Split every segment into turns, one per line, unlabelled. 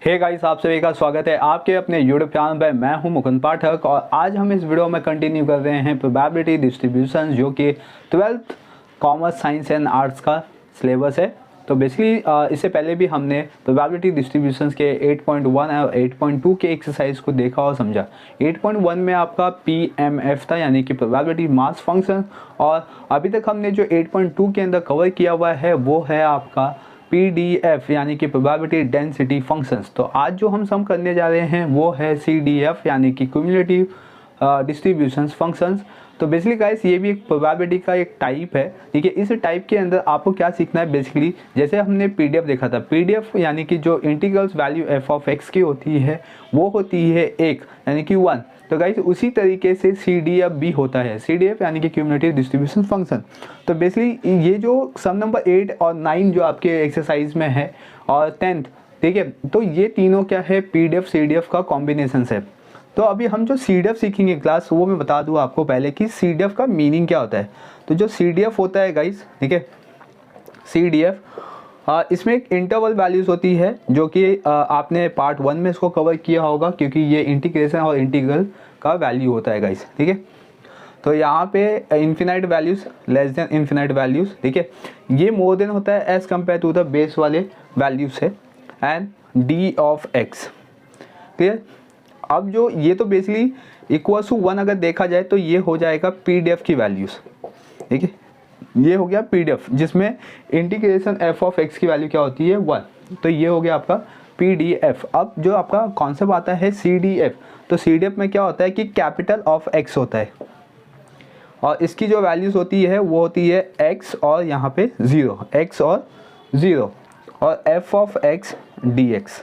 Hey guys, आप सभी का स्वागत है आपके अपने यूट्यूब चैनल पे। मैं हूं मुकुंद पाठक और आज हम इस वीडियो में कंटिन्यू कर रहे हैं प्रोबेबिलिटी डिस्ट्रीब्यूशन, जो कि 12th commerce science and arts का सिलेबस है। तो बेसिकली इससे पहले भी हमने प्रोबेबिलिटी डिस्ट्रीब्यूशंस के 8.1 और 8.2 के एक्सरसाइज को देखा और समझा। 8.1 में आपका PMF था, यानी कि प्रोबेबिलिटी मास फंक्शन, और अभी तक हमने जो 8.2 के अंदर कवर किया हुआ है वो है आपका PDF यानी कि प्रोबेबिलिटी डेंसिटी फंक्शंस। तो आज जो हम सम करने जा रहे हैं वो है CDF यानी कि क्यूमुलेटिव डिस्ट्रीब्यूशंस फंक्शंस। तो बेसिकली गाइस, ये भी एक प्रोबेबिलिटी का एक टाइप है। ठीक है, इस टाइप के अंदर आपको क्या सीखना है बेसिकली, जैसे हमने PDF देखा था, PDF यानी कि जो इंटीग्रल्स वैल्यू f(x) की होती है वो होती है 1 यानी कि 1। तो गाइस उसी तरीके से CDF भी होता है, CDF यानी कि क्यूमुलेटिव डिस्ट्रीब्यूशन फंक्शन। तो बेसिकली ये जो सम नंबर 8 और 9 जो आपके एक्सरसाइज में है और 10th, ठीक है, तो ये तीनों क्या है, PDF CDF का कॉम्बिनेशन है। तो अभी हम जो CDF सीखेंगे क्लास, वो मैं बता दूँ आपको पहले कि CDF का मीनिंग क्या होता है। तो जो CDF होता है गाइस, ठीक है, CDF इसमें एक इंटरवल वैल्यूज़ होती है, जो कि आपने पार्ट 1 में इसको कवर किया होगा, क्योंकि ये इंटीग्रेशन और इंटीग्रल का वैल्यू होता है गाइस। ठीक है, तो यहाँ पे infinite values, less than infinite values, ठीक है, ये मोर देन होता है as compare to the base वाले वैल्यूज़ है, एंड D(x). क्लियर। अब जो ये तो बेसिकली इक्वल टू 1 अगर देखा जाए तो ये हो जाएगा PDF की वैल्यूज़। ठीक है, ये हो गया PDF, जिसमें इंटीग्रेशन f(x) की वैल्यू क्या होती है 1। तो ये हो गया आपका PDF। अब जो आपका कॉन्सेप्ट आता है CDF, तो CDF में क्या होता है कि कैपिटल ऑफ x होता है और इसकी जो वैल्यूज़ होती है वो होती है x और यहाँ पे 0, x और 0, और f(x) dx।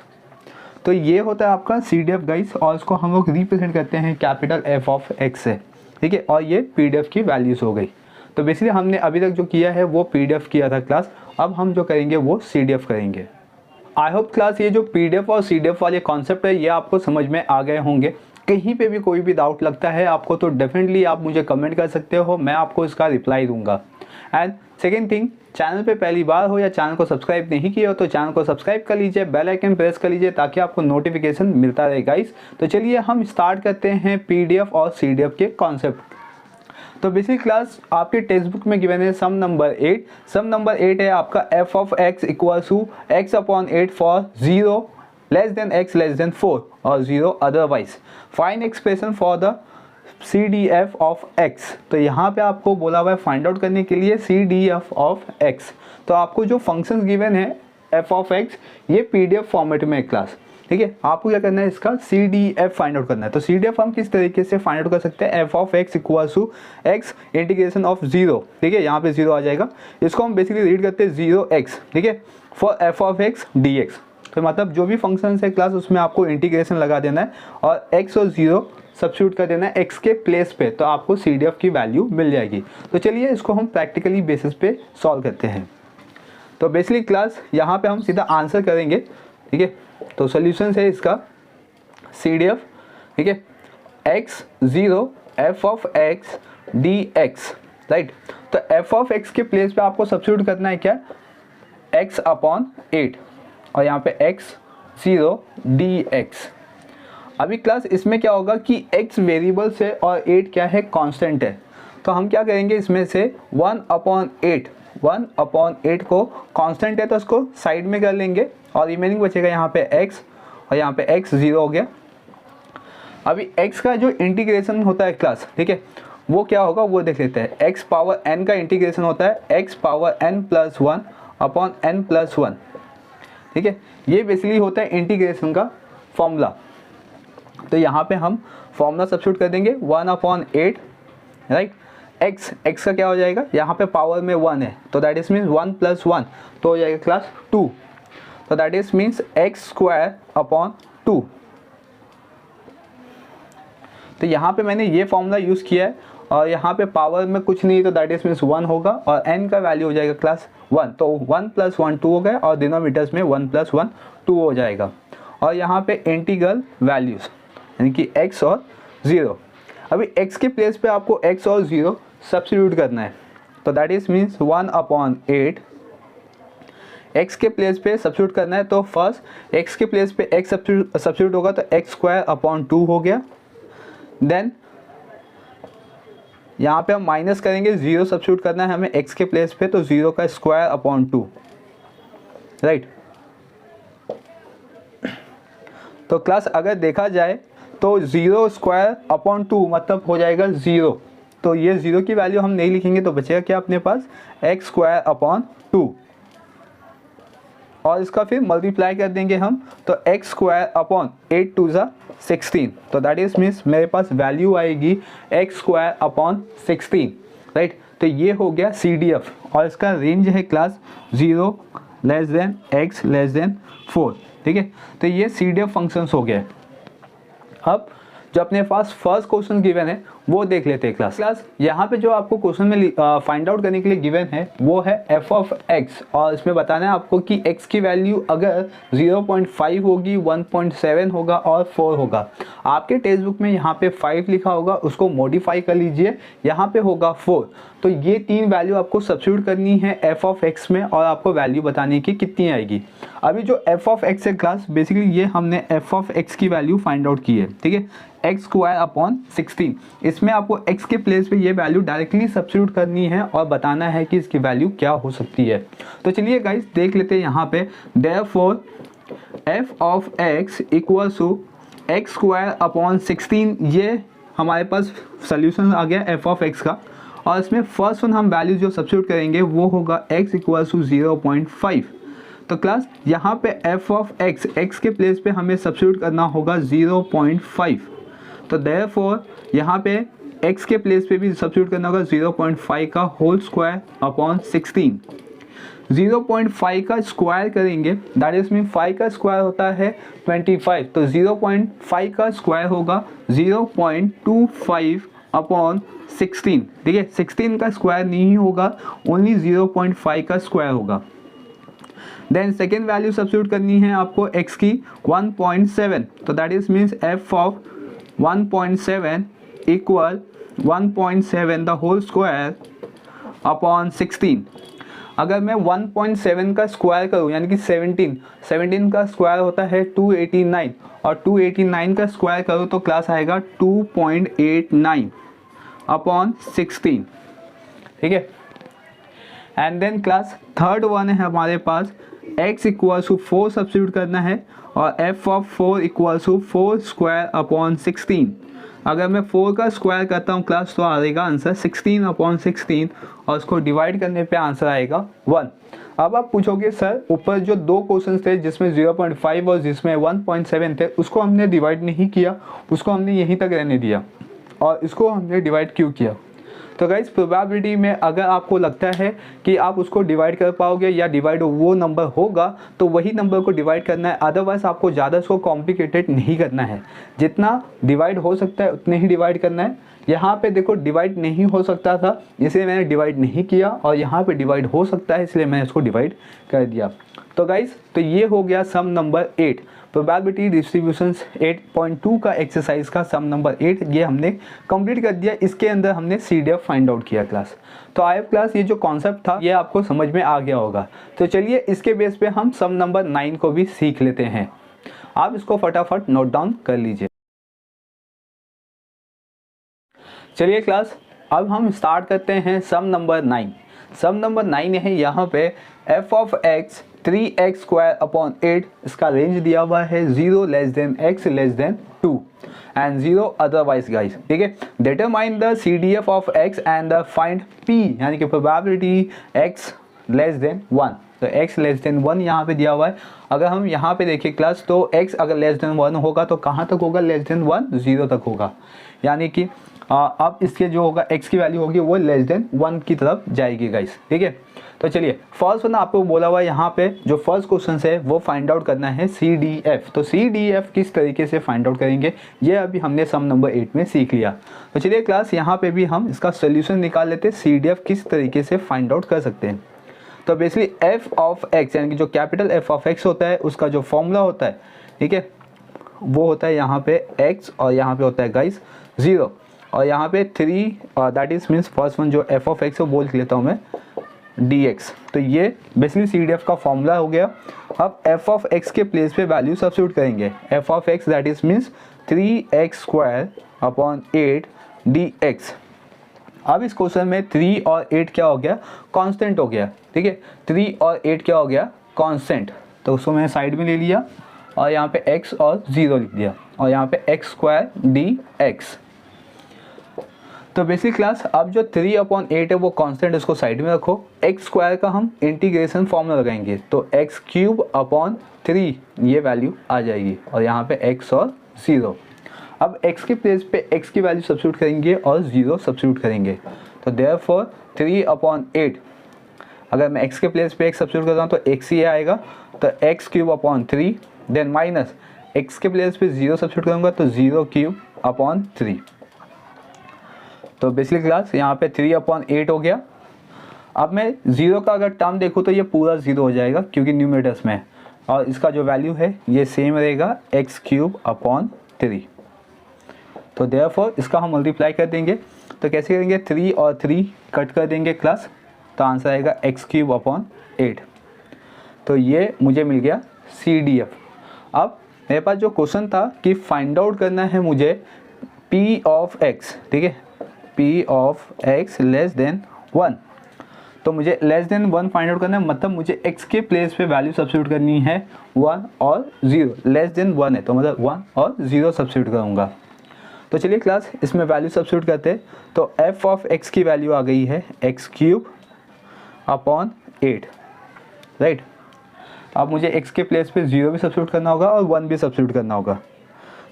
तो ये होता है आपका CDF गाइस, और इसको हम लोग रिप्रेजेंट करते हैं कैपिटल f(x) से। ठीक है, और ये PDF की वैल्यूज़ हो गई। तो बेसिकली हमने अभी तक जो किया है वो PDF किया था क्लास, अब हम जो करेंगे वो CDF करेंगे। आई होप क्लास ये जो PDF और CDF वाले कॉन्सेप्ट है ये आपको समझ में आ गए होंगे। कहीं पे भी कोई भी डाउट लगता है आपको तो डेफिनेटली आप मुझे कमेंट कर सकते हो, मैं आपको इसका रिप्लाई दूंगा। एंड सेकेंड थिंग, चैनल पे पहली बार हो या चैनल को सब्सक्राइब नहीं किया हो तो चैनल को सब्सक्राइब कर लीजिए, बेल आइकन प्रेस कर लीजिए ताकि आपको नोटिफिकेशन मिलता रहे गाइस। तो चलिए हम स्टार्ट करते हैं PDF और CDF के कॉन्सेप्ट। तो बेसिक क्लास आपके टेक्स्ट बुक में गिवन है सम नंबर 8। सम नंबर 8 है आपका f(x) equal to x/8 for 0 less than x less than 4 और 0 otherwise. Find expression for the CDF of x। तो यहाँ पे आपको बोला हुआ है फाइंड आउट करने के लिए CDF ऑफ x। तो आपको जो फंक्शंस गिवन है f(x) ये PDF फॉर्मेट में है क्लास। ठीक है, आपको क्या करना है, इसका CDF फाइंड आउट करना है। तो CDF हम किस तरीके से फाइंड आउट कर सकते हैं, f(x) equal to x integration of 0। ठीक है, यहाँ पे 0 आ जाएगा, इसको हम बेसिकली रीड करते हैं 0x। ठीक है, फॉर f(x) dx। तो मतलब जो भी फंक्शन है क्लास उसमें आपको इंटीग्रेशन लगा देना है और x और 0 सब्स्टिट्यूट कर देना है x के प्लेस पे, तो आपको CDF की वैल्यू मिल जाएगी। तो चलिए इसको हम प्रैक्टिकली बेसिस पे सॉल्व करते हैं। तो बेसिकली क्लास यहाँ पे हम सीधा आंसर करेंगे। ठीक है, तो सोल्यूशन है इसका CDF। ठीक है, x 0 f(x) dx, राइट। तो f(x) के प्लेस पे आपको सब्स्टिट्यूट करना है क्या, x/8 और यहाँ पे x 0 dx। अभी क्लास इसमें क्या होगा कि x वेरिएबल से और 8 क्या है, कांस्टेंट है। तो हम क्या करेंगे, इसमें से 1/8 को कांस्टेंट है तो उसको साइड में कर लेंगे और रिमेनिंग बचेगा यहाँ पे x और यहाँ पे x 0 हो गया। अभी x का जो इंटीग्रेशन होता है क्लास, ठीक है, वो क्या होगा वो देख लेते हैं। x पावर n का इंटीग्रेशन होता है x पावर n+1/n+1। ठीक है, ये बेसिकली होता है इंटीग्रेशन का फॉर्मूला। तो यहाँ पे हम फॉर्मूला सब्स्टिट्यूट कर देंगे 1/8, राइट। x का क्या हो जाएगा, यहाँ पे पावर में 1 है तो दैट इज मीन्स 1+1 तो हो जाएगा क्लास 2। तो दैट इज मीन्स x²/2। तो यहाँ पे मैंने ये फॉर्मूला यूज़ किया है और यहाँ पे पावर में कुछ नहीं तो दैट इज मीन्स 1 होगा और n का वैल्यू हो जाएगा क्लास 1। तो 1+1 2 हो गया और डिनोमिनेटर्स में 1+1 2 हो जाएगा। और यहाँ पे इंटीग्रल वैल्यूज़ यानी कि x और 0। अभी x के प्लेस पे आपको x और 0 सब्स्टिट्यूट करना है तो दैट इज मीन्स 1/8 x के प्लेस पे सब्स्टिट्यूट करना है तो फर्स्ट x के प्लेस पे x सब्स्टिट्यूट होगा तो x स्क्वायर अपॉन 2 हो गया। देन यहाँ पे हम माइनस करेंगे, 0 सब्स्टिट्यूट करना है हमें x के प्लेस पे तो 0 का स्क्वायर अपॉन 2, राइट। तो क्लास अगर देखा जाए तो 0 स्क्वायर अपॉन 2 मतलब हो जाएगा 0, तो ये 0 की वैल्यू हम नहीं लिखेंगे तो बचेगा क्या अपने पास x स्क्वायर अपॉन 2, और इसका फिर मल्टीप्लाई कर देंगे हम तो x स्क्वायर अपॉन 8 2 ज़ा 16, तो दैट इज मीन्स मेरे पास वैल्यू आएगी x स्क्वायर अपॉन 16, राइट। तो ये हो गया CDF और इसका रेंज है class 0 less than x less than 4, ठीक है। तो ये CDF फंक्शंस हो गया। अब जो अपने पास फर्स्ट क्वेश्चन गिवन है वो देख लेते हैं क्लास। यहाँ पे जो आपको क्वेश्चन में फाइंड आउट करने के लिए गिवन है वो है f ऑफ x, और इसमें बताना है आपको कि x की वैल्यू अगर 0.5 होगी, 1.7 होगा और 4 होगा। आपके टेक्स्ट बुक में यहाँ पे 5 लिखा होगा, उसको मॉडिफाई कर लीजिए, यहाँ पे होगा 4। तो ये 3 वैल्यू आपको सब्स्टिट्यूट करनी है f ऑफ x में और आपको वैल्यू बतानी की कितनी आएगी। अभी जो f ऑफ x है क्लास, बेसिकली ये हमने f ऑफ x की वैल्यू फाइंड आउट की है, ठीक है, x स्क्वायर अपॉन 16। इसमें आपको x के प्लेस पे ये वैल्यू डायरेक्टली सब्स्टिट्यूट करनी है और बताना है कि इसकी वैल्यू क्या हो सकती है। तो चलिए गाइस देख लेते हैं यहाँ पे, therefore f of x equals to x square upon 16, ये हमारे पास सोल्यूशन आ गया f ऑफ x का, और इसमें फर्स्ट वन हम वैल्यू जो सब्स्टिट्यूट करेंगे वो होगा x इक्वल्स टू 0.5। तो क्लास यहाँ पे f ऑफ x के प्लेस पे हमें सब्स्टिट्यूट करना होगा 0.5, तो देयरफॉर यहाँ पे x के प्लेस पे भी सब्स्टिट्यूट करना होगा 0.5 का होल स्क्वायर अपॉन 16। 0.5 का स्क्वायर करेंगे दैट इज मीन 5 का स्क्वायर होता है 25, तो 0.5 का स्क्वायर होगा 0.25 अपॉन 16, ठीक है। 16 का स्क्वायर नहीं होगा, ओनली 0.5 का स्क्वायर होगा। देन सेकेंड वैल्यू सब्स्टिट्यूट करनी है आपको x की 1.7, तो that is means f of 1.7 equal 1.7 the whole square upon 16। अगर मैं 1.7 का स्क्वायर करूँ यानी कि 17 का स्क्वायर होता है 289, और 289 का स्क्वायर करूँ तो क्लास आएगा 2.89 अपॉन 16, ठीक है। And then class third one है हमारे पास x इक्वल्स टू 4 सब्स्टिट्यूट करना है, और f of 4 equals to 4 square upon 16। अगर मैं 4 का स्क्वायर करता हूँ क्लास तो आएगा आंसर 16 अपॉन 16, और उसको डिवाइड करने पे आंसर आएगा 1। अब आप पूछोगे सर ऊपर जो 2 क्वेश्चन थे जिसमें 0.5 और जिसमें 1.7 थे उसको हमने डिवाइड नहीं किया, उसको हमने यहीं तक रहने दिया, और इसको हमने डिवाइड क्यों किया? तो गाइस प्रोबेबिलिटी में अगर आपको लगता है कि आप उसको डिवाइड कर पाओगे या डिवाइड वो नंबर होगा तो वही नंबर को डिवाइड करना है, अदरवाइज आपको ज़्यादा इसको कॉम्प्लिकेटेड नहीं करना है। जितना डिवाइड हो सकता है उतने ही डिवाइड करना है। यहाँ पे देखो डिवाइड नहीं हो सकता था इसलिए मैंने डिवाइड नहीं किया, और यहाँ पे डिवाइड हो सकता है इसलिए मैंने इसको डिवाइड कर दिया। तो गाइस तो ये हो गया सम नंबर 8, प्रोबेबिलिटी डिस्ट्रीब्यूशंस 8.2 का एक्सरसाइज का सम नंबर 8 ये हमने कंप्लीट कर दिया। इसके अंदर हमने CDF फाइंड आउट किया क्लास। तो आई क्लास ये जो कॉन्सेप्ट था ये आपको समझ में आ गया होगा। तो चलिए इसके बेस पे हम सम नंबर 9 को भी सीख लेते हैं। आप इसको फटाफट नोट डाउन कर लीजिए। चलिए क्लास अब हम स्टार्ट करते हैं सम नंबर 9। सम नंबर 9 है यहाँ पे f of x 3x square upon 8, इसका रेंज दिया हुआ है 0 less than x less than 2 and 0 otherwise guys, ठीक है। Determine the CDF of x and the find p यानी कि प्रोबेबिलिटी x लेस देन 1। तो x लेस देन 1 यहाँ पे दिया हुआ है। अगर हम यहाँ पे देखें क्लास तो x अगर लेस देन 1 होगा तो कहाँ तक होगा? लेस देन 1 0 तक होगा, यानी कि अब इसके जो होगा x की वैल्यू होगी वो लेस देन 1 की तरफ जाएगी गाइस, ठीक है। तो चलिए फर्स्ट वन आपको बोला हुआ है यहाँ पे जो फर्स्ट क्वेश्चन है वो फाइंड आउट करना है CDF। तो CDF किस तरीके से फाइंड आउट करेंगे ये अभी हमने सम नंबर 8 में सीख लिया। तो चलिए क्लास यहाँ पे भी हम इसका सोल्यूशन निकाल लेते हैं, CDF किस तरीके से फाइंड आउट कर सकते हैं। तो बेसिकली f ऑफ x यानी कि जो कैपिटल F ऑफ x होता है उसका जो फॉर्मूला होता है, ठीक है, वो होता है यहाँ पे x और यहाँ पे होता है गाइस 0 और यहाँ पे 3 that is means first one जो f ऑफ x है वो लिख लेता हूँ मैं dx। तो ये बेसिकली CDF का फॉर्मूला हो गया। अब f ऑफ x के प्लेस पे वैल्यू सब्स्टिट्यूट करेंगे। f of x that is means 3x² upon 8 dx। अब इस क्वेश्चन में 3 और 8 क्या हो गया, कांस्टेंट हो गया। ठीक है, 3 और 8 क्या हो गया, कांस्टेंट। तो उसको मैंने साइड में ले लिया और यहाँ पे x और 0 लिख दिया और यहाँ पे x² dx। तो बेसिक क्लास अब जो 3/8 है वो कांस्टेंट, इसको साइड में रखो। x² का हम इंटीग्रेशन फॉर्मूला लगाएंगे तो x³/3 ये वैल्यू आ जाएगी और यहाँ पे x और 0। अब x के प्लेस पे x की वैल्यू सब्स्टिट्यूट करेंगे और 0 सब्स्टिट्यूट करेंगे। तो देयरफॉर 3/8, अगर मैं x के प्लेस पे x सब्स्टिट्यूट करता हूँ तो x ही आएगा। तो x³/3 देन माइनस x के प्लेस पे 0 सब्स्टिट्यूट करूँगा तो 0³/3। तो बेसिकली क्लास यहाँ पे 3/8 हो गया। अब मैं 0 का अगर टर्म देखूँ तो ये पूरा 0 हो जाएगा क्योंकि न्यूमरेटर्स में, और इसका जो वैल्यू है ये सेम रहेगा x³/3। तो देयरफॉर इसका हम मल्टीप्लाई कर देंगे। तो कैसे करेंगे, 3 और 3 कट कर देंगे क्लास, तो आंसर आएगा x³/8। तो ये मुझे मिल गया CDF। अब मेरे पास जो क्वेश्चन था कि फाइंड आउट करना है मुझे P ऑफ x, ठीक है, P of x less then 1। तो मुझे लेस देन 1 फाइंड आउट करना है, मतलब मुझे x के प्लेस पे वैल्यू सब्स्टिट्यूट करनी है 1 और 0। लेस देन 1 है तो मतलब 1 और 0 सब्स्टिट्यूट करूँगा। तो चलिए क्लास इसमें वैल्यू सब्स्टिट्यूट करते हैं। तो f ऑफ x की वैल्यू आ गई है x³/8, राइट। अब मुझे x के प्लेस पे 0 भी सब्स्टिट्यूट करना होगा और 1 भी सब्स्टिट्यूट करना होगा।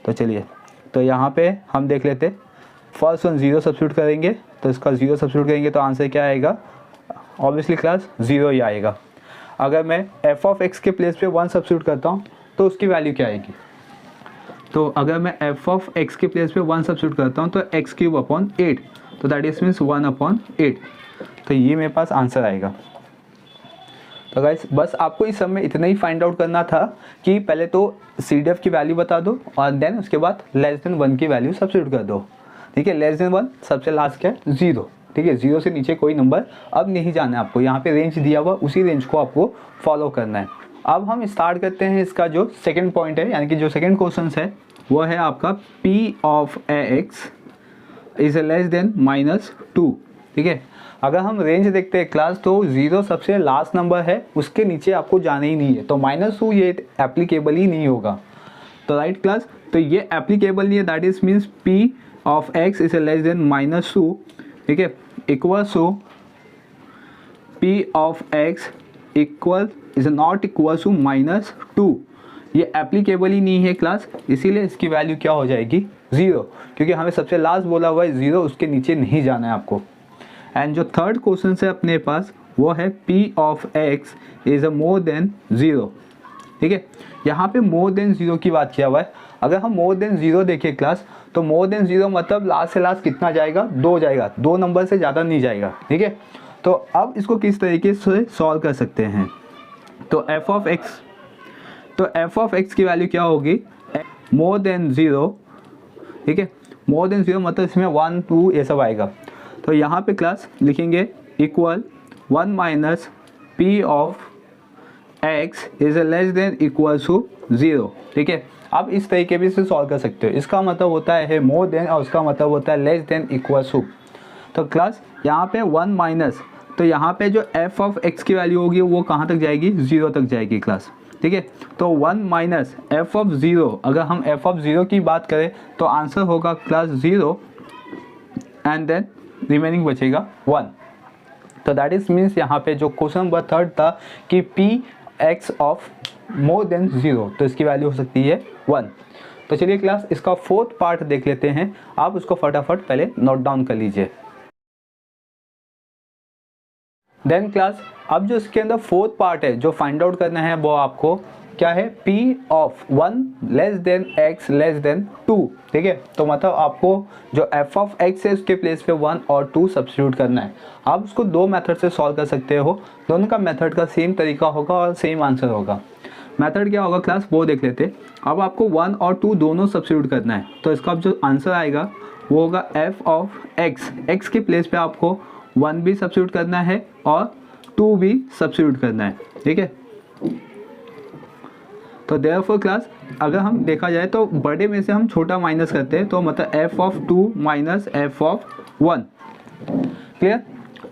तो चलिए, तो यहाँ पे हम देख लेते, फर्स्ट वन 0 सब्स्टिट्यूट करेंगे तो इसका 0 सब्स्टिट्यूट करेंगे तो आंसर क्या आएगा, ऑब्वियसली क्लास 0 ही आएगा। अगर मैं f ऑफ x के प्लेस पे 1 सब्स्टिट्यूट करता हूँ तो उसकी वैल्यू क्या आएगी। तो अगर मैं f ऑफ x के प्लेस पे 1 सब्स्टिट्यूट करता हूँ तो x³/8, तो दैट इज मीन्स 1/8। तो ये मेरे पास आंसर आएगा। तो गाइस बस आपको इस सब में इतना ही फाइंड आउट करना था कि पहले तो CDF की वैल्यू बता दो और देन उसके बाद लेस देन 1 की वैल्यू सब्स्टिट्यूट कर दो। ठीक है, लेस देन 1 सबसे लास्ट क्या है, 0। ठीक है, 0 से नीचे कोई नंबर अब नहीं जाना है आपको। यहाँ पे रेंज दिया हुआ, उसी रेंज को आपको फॉलो करना है। अब हम स्टार्ट करते हैं इसका जो सेकंड पॉइंट है, यानी कि जो सेकंड क्वेश्चन है वो है आपका P of x is less than -2। ठीक है, अगर हम रेंज देखते हैं क्लास तो 0 सबसे लास्ट नंबर है, उसके नीचे आपको जाना ही नहीं है। तो -2 ये एप्लीकेबल ही नहीं होगा। तो राइट क्लास, तो ये एप्लीकेबल नहीं है, that is means P of x is less than -2। ठीक है, equal to P of x equal is not equal to -2। ये एप्लीकेबल ही नहीं है क्लास, इसीलिए इसकी वैल्यू क्या हो जाएगी, 0, क्योंकि हमें सबसे लास्ट बोला हुआ है 0, उसके नीचे नहीं जाना है आपको। एंड जो थर्ड क्वेश्चन है अपने पास वो है P of x is more than 0। ठीक है, यहाँ पे मोर देन 0 की बात किया हुआ है। अगर हम मोर देन 0 देखें क्लास तो मोर देन 0 मतलब लास्ट से लास्ट कितना जाएगा, 2 जाएगा, 2 नंबर से ज़्यादा नहीं जाएगा। ठीक है, तो अब इसको किस तरीके से सॉल्व कर सकते हैं। तो f ऑफ x की वैल्यू क्या होगी, मोर देन 0। ठीक है, मोर देन 0 मतलब इसमें 1 2 ये सब आएगा। तो यहाँ पे क्लास लिखेंगे equal 1 minus P of x is less than equal to 0। ठीक है, अब इस तरीके भी से सॉल्व कर सकते हो। इसका मतलब होता है मोर देन और उसका मतलब होता है लेस देन इक्वल टू। तो क्लास यहाँ पे 1 माइनस, तो यहाँ पे जो f ऑफ x की वैल्यू होगी वो कहाँ तक जाएगी, 0 तक जाएगी क्लास। ठीक है, तो 1 माइनस f ऑफ 0, अगर हम f ऑफ 0 की बात करें तो आंसर होगा क्लास 0 एंड देन रिमेनिंग बचेगा 1। तो दैट इज मीन्स यहाँ पे जो क्वेश्चन नंबर थर्ड था कि P x of more than 0, तो इसकी वैल्यू हो सकती है 1। तो चलिए क्लास इसका फोर्थ पार्ट देख लेते हैं, आप उसको फटाफट पहले नोट डाउन कर लीजिए। देन क्लास अब जो इसके अंदर फोर्थ पार्ट है जो फाइंड आउट करना है वो आपको क्या है, P of 1 less than x less than 2। ठीक है, तो मतलब आपको जो f ऑफ x है उसके प्लेस पे 1 और 2 सब्स्टिट्यूट करना है। आप उसको 2 मेथड से सॉल्व कर सकते हो, दोनों का मेथड का सेम तरीका होगा और सेम आंसर होगा। मेथड क्या होगा क्लास वो देख लेते। अब आपको 1 और 2 दोनों सब्स्टिट्यूट करना है, तो इसका जो आंसर आएगा वो होगा f ऑफ x, x के प्लेस पे आपको 1 भी सब्स्टिट्यूट करना है और 2 भी सब्स्टिट्यूट करना है, ठीक है। तो देयरफॉर क्लास अगर हम देखा जाए तो बड़े में से हम छोटा माइनस करते हैं, तो मतलब f of 2 minus f of 1, clear.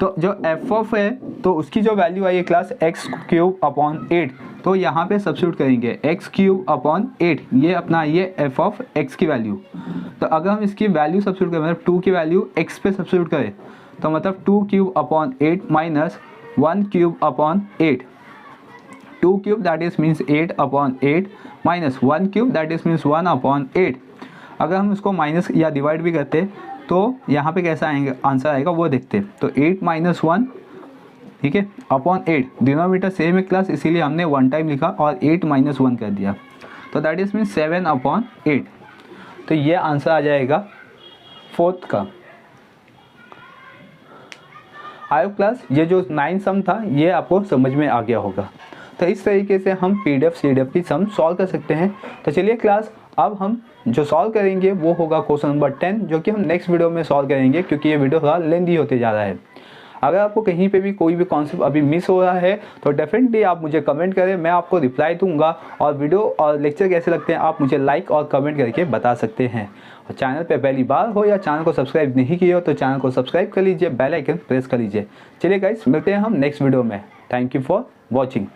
तो जो f ऑफ है तो उसकी जो वैल्यू आई है क्लास x क्यूब अपॉन 8, तो यहाँ पे सब्स्टिट्यूट करेंगे x क्यूब अपॉन 8, ये अपना ये f ऑफ x की वैल्यू। तो अगर हम इसकी वैल्यू सब्स्टिट्यूट करें, मतलब 2 की वैल्यू x पे सब्स्टिट्यूट करें, तो मतलब 2 cube upon 8 minus 1 cube upon 8, 2 cube that is means 8 upon 8 minus 1 cube that is means 1 upon 8। अगर हम इसको माइनस या डिवाइड भी करते तो यहाँ पे कैसा आएगा आंसर आएगा वो देखते। तो 8 माइनस 1, ठीक है, अपॉन 8, डिनोमिनेटर सेम है क्लास, इसीलिए हमने 1 टाइम लिखा और 8 माइनस 1 कर दिया, तो दैट इज मीन्स 7 अपॉन 8। तो ये आंसर आ जाएगा 4th का। आई होप क्लास ये जो 9 सम था ये आपको समझ में आ गया होगा। तो इस तरीके से हम PDF CDF की सम सॉल्व कर सकते हैं। तो चलिए क्लास अब हम जो सॉल्व करेंगे वो होगा क्वेश्चन नंबर 10, जो कि हम नेक्स्ट वीडियो में सॉल्व करेंगे क्योंकि ये वीडियो थोड़ा लेंदी होते जा रहा है। अगर आपको कहीं पे भी कोई भी कॉन्सेप्ट अभी मिस हो रहा है तो डेफिनेटली आप मुझे कमेंट करें, मैं आपको रिप्लाई दूंगा। और वीडियो और लेक्चर कैसे लगते हैं आप मुझे लाइक और कमेंट करके बता सकते हैं। और चैनल पे पहली बार हो या चैनल को सब्सक्राइब नहीं किया हो तो चैनल को सब्सक्राइब कर लीजिए, बेल आइकन प्रेस कर लीजिए। चलिए गाइस मिलते हैं हम नेक्स्ट वीडियो में। Thank you for watching.